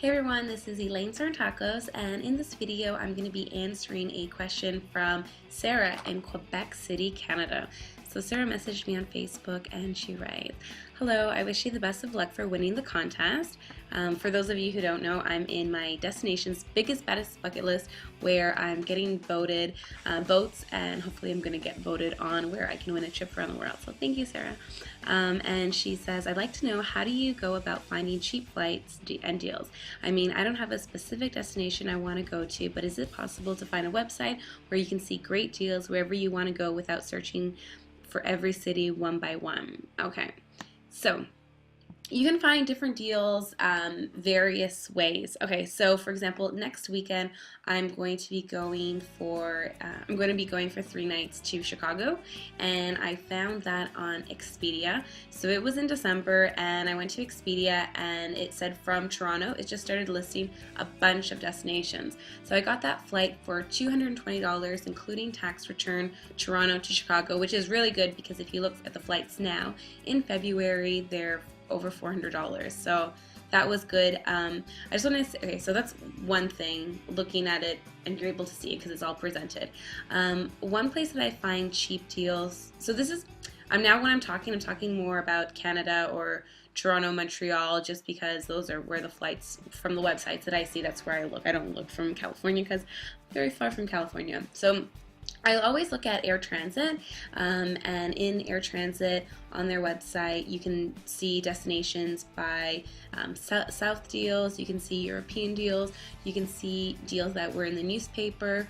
Hey everyone, this is Elaine Sarantakos, and in this video I'm going to be answering a question from Sarah in Quebec City, Canada. So Sarah messaged me on Facebook and she writes, "Hello, I wish you the best of luck for winning the contest. For those of you who don't know, I'm in my destination's biggest, baddest bucket list where I'm getting voted votes, and hopefully I'm going to get voted on where I can win a trip around the world. So thank you, Sarah." And she says, "I'd like to know, how do you go about finding cheap flights and deals? I mean, I don't have a specific destination I want to go to, but is it possible to find a website where you can see great deals wherever you want to go without searching for every city one by one?" Okay, so you can find different deals various ways. Okay, so for example, next weekend I'm going to be going for 3 nights to Chicago, and I found that on Expedia. So it was in December, and I went to Expedia, and it said from Toronto. It just started listing a bunch of destinations. So I got that flight for $220, including tax return, Toronto to Chicago, which is really good because if you look at the flights now in February, they're over $400, so that was good. I just want to say, okay, so that's one thing, looking at it and you're able to see it because it's all presented. One place that I find cheap deals, so this is, when I'm talking more about Canada or Toronto, Montreal, just because those are where the flights from the websites that I see, that's where I look. I don't look from California because I'm very far from California. So I always look at Air Transit, and in Air Transit on their website you can see destinations by South deals, you can see European deals, you can see deals that were in the newspaper.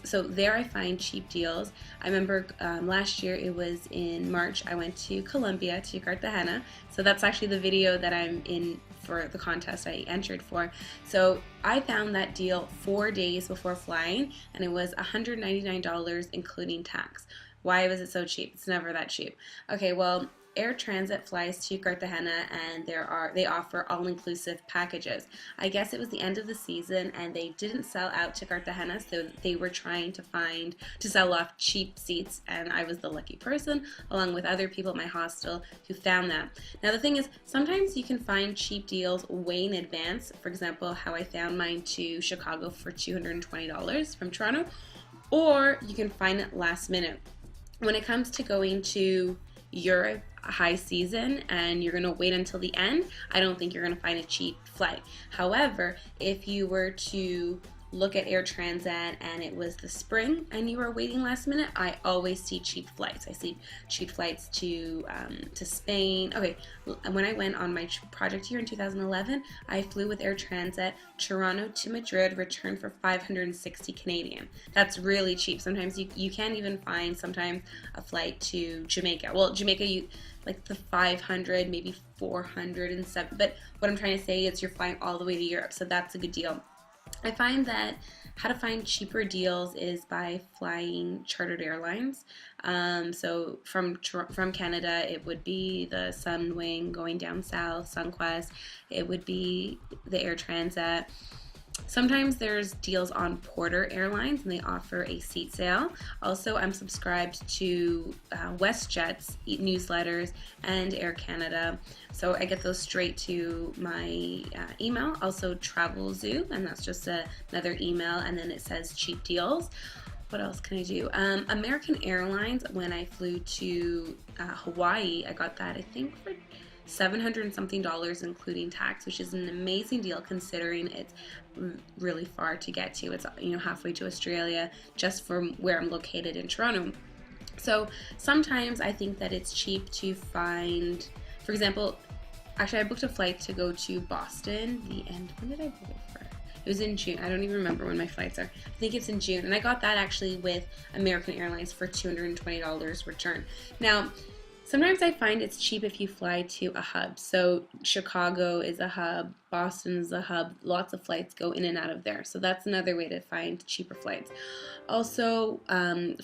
So there I find cheap deals. I remember last year, it was in March, I went to Colombia, to Cartagena. So that's actually the video that I'm in for the contest I entered for. So I found that deal 4 days before flying, and it was $199 including tax. Why was it so cheap? It's never that cheap. Okay, well, Air Transit flies to Cartagena, and they offer all-inclusive packages. I guess it was the end of the season and they didn't sell out to Cartagena, so they were trying to sell off cheap seats, and I was the lucky person along with other people at my hostel who found that. Now the thing is, sometimes you can find cheap deals way in advance. For example, how I found mine to Chicago for $220 from Toronto, or you can find it last minute. When it comes to going to Europe high season and you're going to wait until the end, I don't think you're going to find a cheap flight. However, if you were to look at Air Transat and it was the spring and you were waiting last minute, I always see cheap flights. I see cheap flights to Spain. Okay, when I went on my project here in 2011, I flew with Air Transat Toronto to Madrid, returned for 560 Canadian. That's really cheap. Sometimes you can't even find sometimes a flight to Jamaica. Well, Jamaica, like the 500, maybe 407. But what I'm trying to say is you're flying all the way to Europe, so that's a good deal. I find that how to find cheaper deals is by flying chartered airlines. So from Canada, it would be the Sunwing going down south, Sunquest. It would be the Air Transat. Sometimes there's deals on Porter Airlines and they offer a seat sale. Also, I'm subscribed to WestJet's newsletters and Air Canada, so I get those straight to my email. Also Travel Zoo, and that's just another email, and then it says cheap deals. What else can I do? American Airlines, when I flew to Hawaii, I got that I think for $700 and something including tax, which is an amazing deal considering it's really far to get to. It's halfway to Australia just from where I'm located in Toronto. So sometimes I think that it's cheap to find, for example, actually I booked a flight to go to Boston when did I book it for? It was in June. I don't even remember when my flights are. I think it's in June, and I got that actually with American Airlines for $220 return. Now, sometimes I find it's cheap if you fly to a hub. So Chicago is a hub, Boston is a hub, lots of flights go in and out of there. So that's another way to find cheaper flights. Also,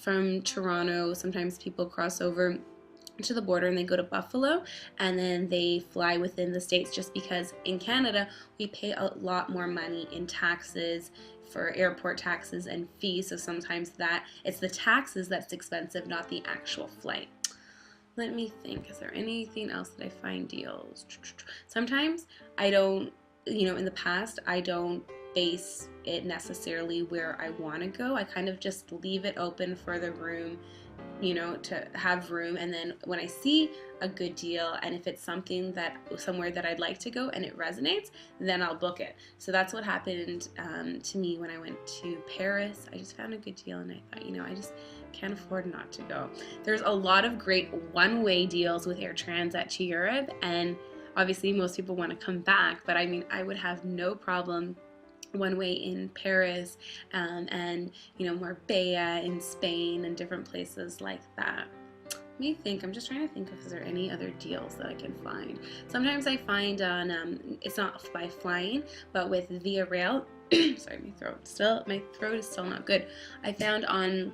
from Toronto, sometimes people cross over to the border and they go to Buffalo and then they fly within the states, just because in Canada we pay a lot more money in taxes for airport taxes and fees. So sometimes it's the taxes that's expensive, not the actual flight. Let me think, is there anything else that I find deals? Sometimes I don't in the past, I don't base it necessarily where I want to go. I kind of just leave it open for the room, to have room. And then when I see a good deal, and if it's somewhere that I'd like to go and it resonates, then I'll book it. So that's what happened to me when I went to Paris. I just found a good deal and I thought, I just can't afford not to go. There's a lot of great one-way deals with Air Transat to Europe, and obviously most people want to come back, but I mean, I would have no problem one way in Paris, and Marbella in Spain and different places like that. I'm just trying to think if there any other deals that I can find. Sometimes I find on it's not by flying, but with Via Rail. Sorry, my throat is still not good. I found on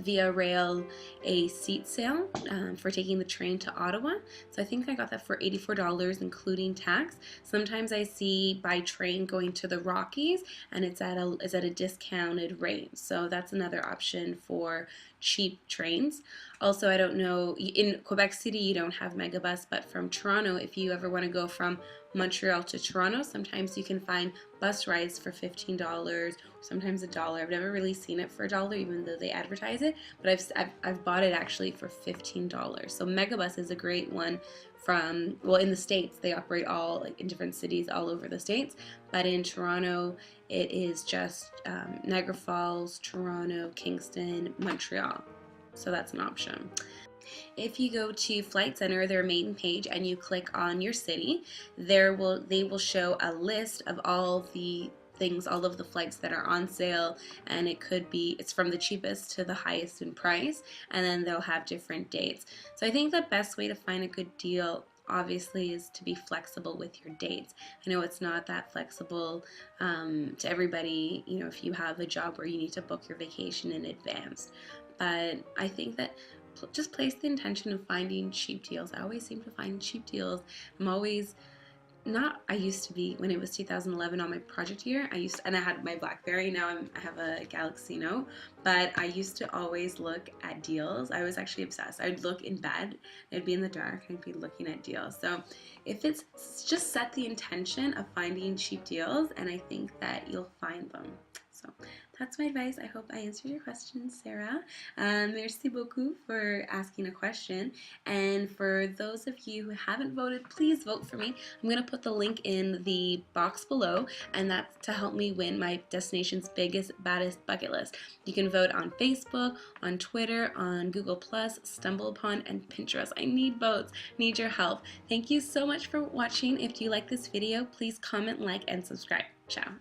Via Rail a seat sale for taking the train to Ottawa. So I think I got that for $84 including tax. Sometimes I see by train going to the Rockies and it's at a discounted rate. So that's another option for cheap trains. Also, I don't know, in Quebec City you don't have Megabus, but from Toronto, if you ever want to go from Montreal to Toronto, sometimes you can find bus rides for $15, sometimes $1. I've never really seen it for $1, even though they advertise it, but I've bought it actually for $15. So Megabus is a great one in the States. They operate all in different cities all over the States, but in Toronto it is just Niagara Falls, Toronto, Kingston, Montreal. So that's an option. If you go to Flight Center, their main page, and you click on your city, they will show a list of all of the flights that are on sale, and it's from the cheapest to the highest in price, and then they'll have different dates. So I think the best way to find a good deal obviously is to be flexible with your dates. I know it's not that flexible to everybody, if you have a job where you need to book your vacation in advance, but I think that just place the intention of finding cheap deals. I always seem to find cheap deals. I used to be, when it was 2011 on my project year, and I had my BlackBerry, now I have a Galaxy Note, but I used to always look at deals. I was actually obsessed. I would look in bed, I'd be in the dark, and I'd be looking at deals. So if it's just set the intention of finding cheap deals, and I think that you'll find them. So that's my advice. I hope I answered your question, Sarah. Merci beaucoup for asking a question. And for those of you who haven't voted, please vote for me. I'm going to put the link in the box below, and that's to help me win my destination's biggest, baddest bucket list. You can vote on Facebook, on Twitter, on Google+, StumbleUpon, and Pinterest. I need votes. Need your help. Thank you so much for watching. If you like this video, please comment, like, and subscribe. Ciao.